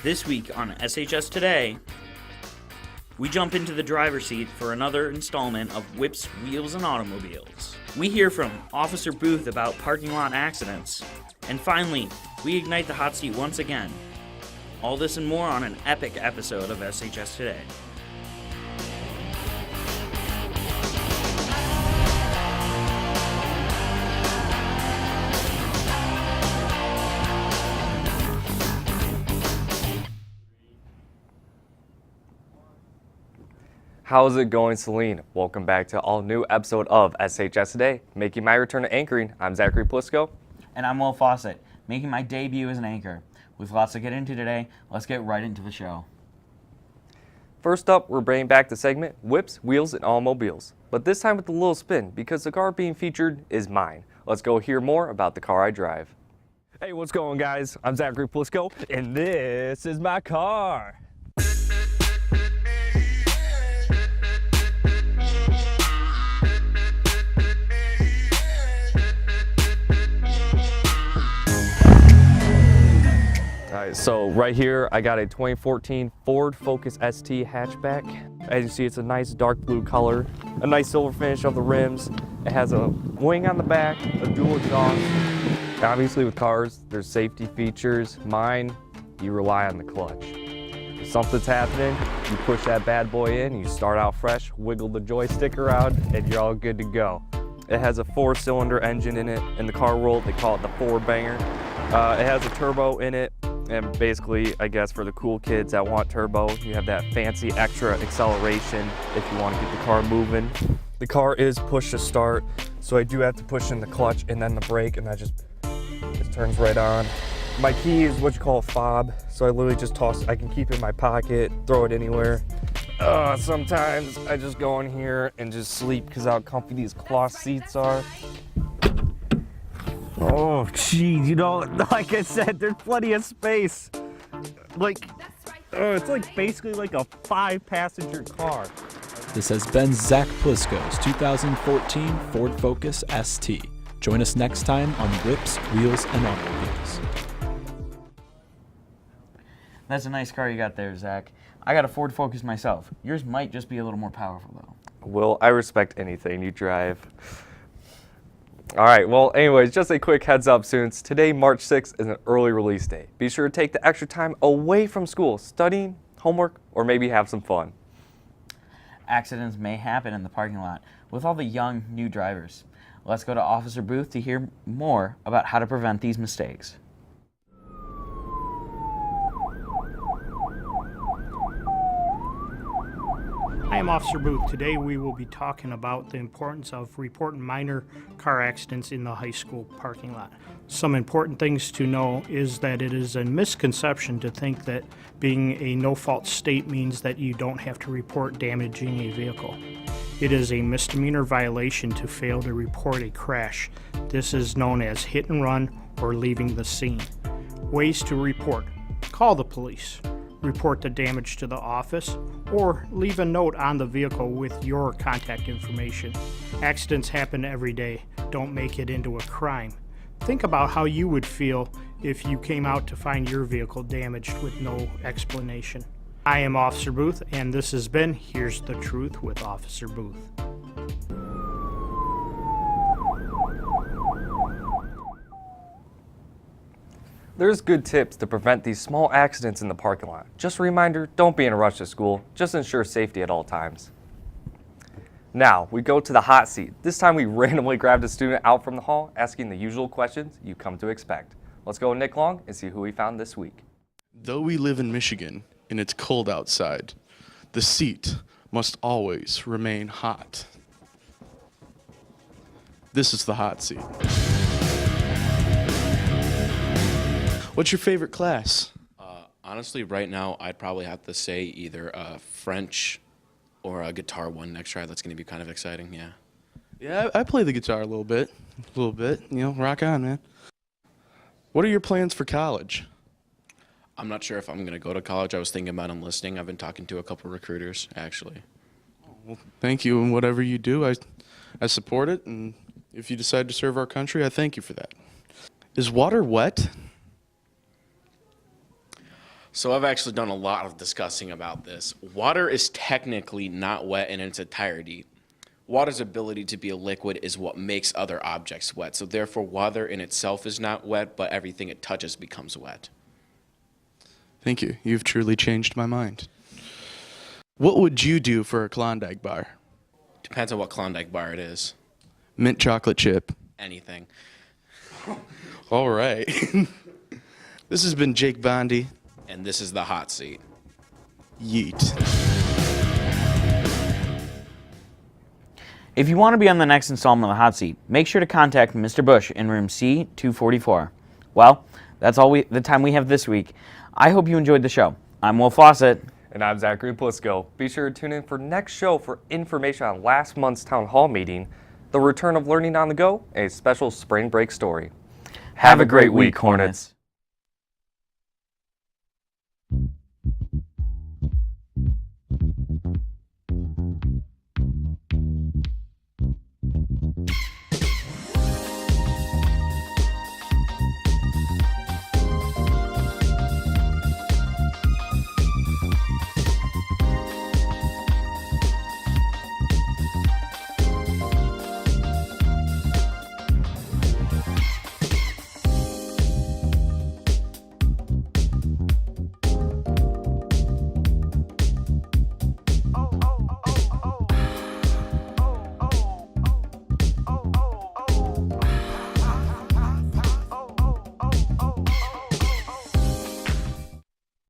This week on SHS Today, we jump into the driver's seat for another installment of Whips, Wheels, and Automobiles. We hear from Officer Booth about parking lot accidents. And finally, we ignite the hot seat once again. All this and more on an epic episode of SHS Today. How's it going, Celine? Welcome back to all new episode of SHS Today. Making my return to anchoring, I'm Plisko. And I'm Fawcett, making my debut as an anchor. With lots to get into today, let's get right into the show. First up, we're bringing back the segment Whips, Wheels, and Automobiles. But this time with a little spin, because the car being featured is mine. Let's go hear more about the car I drive. Hey, what's going, guys? I'm Plisko, and this is my car. So right here, I got a 2014 Ford Focus ST hatchback. As you see, it's a nice dark blue color, a nice silver finish of the rims. It has a wing on the back, a dual exhaust. Obviously with cars, there's safety features. Mine, you rely on the clutch. If something's happening, you push that bad boy in, you start out fresh, wiggle the joystick around, and you're all good to go. It has a 4-cylinder engine in it. In the car world, they call it the 4-banger. It has a turbo in it. And basically, I guess for the cool kids that want turbo, you have that fancy extra acceleration if you want to get the car moving. The car is push to start, so I do have to push in the clutch and then the brake, and that just turns right on. My key is what you call a fob, so I literally just toss it. I can keep it in my pocket, throw it anywhere. Sometimes I just go in here and just sleep because how comfy these cloth seats are. Oh, geez, you know, like I said, there's plenty of space. It's like basically like a 5-passenger car. This has been Zach Plisko's 2014 Ford Focus ST. Join us next time on Whips, Wheels, and Automobiles. That's a nice car you got there, Zach. I got a Ford Focus myself. Yours might just be a little more powerful, though. Well, I respect anything you drive. All right, well, anyways, just a quick heads up since today, March 6th, is an early release day. Be sure to take the extra time away from school, studying, homework, or maybe have some fun. Accidents may happen in the parking lot with all the young, new drivers. Let's go to Officer Booth to hear more about how to prevent these mistakes. I am Officer Booth. Today we will be talking about the importance of reporting minor car accidents in the high school parking lot. Some important things to know is that it is a misconception to think that being a no-fault state means that you don't have to report damaging a vehicle. It is a misdemeanor violation to fail to report a crash. This is known as hit and run or leaving the scene. Ways to report: call the police, report the damage to the office, or leave a note on the vehicle with your contact information. Accidents happen every day. Don't make it into a crime. Think about how you would feel if you came out to find your vehicle damaged with no explanation. I am Officer Booth, and this has been Here's the Truth with Officer Booth. There's good tips to prevent these small accidents in the parking lot. Just a reminder, don't be in a rush to school. Just ensure safety at all times. Now, we go to the hot seat. This time we randomly grabbed a student out from the hall, asking the usual questions you come to expect. Let's go with Nick Long and see who we found this week. Though we live in Michigan and it's cold outside, the seat must always remain hot. This is the hot seat. What's your favorite class? Honestly, right now, I'd probably have to say either French or a guitar one next try. That's going to be kind of exciting, yeah. Yeah, I play the guitar a little bit. You know, rock on, man. What are your plans for college? I'm not sure if I'm going to go to college. I was thinking about enlisting. I've been talking to a couple recruiters, actually. Well, thank you, and whatever you do, I support it, and if you decide to serve our country, I thank you for that. Is water wet? So I've actually done a lot of discussing about this. Water is technically not wet in its entirety. Water's ability to be a liquid is what makes other objects wet. So therefore, water in itself is not wet, but everything it touches becomes wet. Thank you. You've truly changed my mind. What would you do for a Klondike bar? Depends on what Klondike bar it is. Mint chocolate chip. Anything. All right. This has been Jake Bondi. And this is the hot seat. Yeet. If you want to be on the next installment of the Hot Seat, make sure to contact Mr. Bush in room C244. Well, that's all the time we have this week. I hope you enjoyed the show. I'm Will Fawcett. And I'm Zachary Plisko. Be sure to tune in for next show for information on last month's town hall meeting, the return of learning on the go, and a special spring break story. Have a great week, Hornets.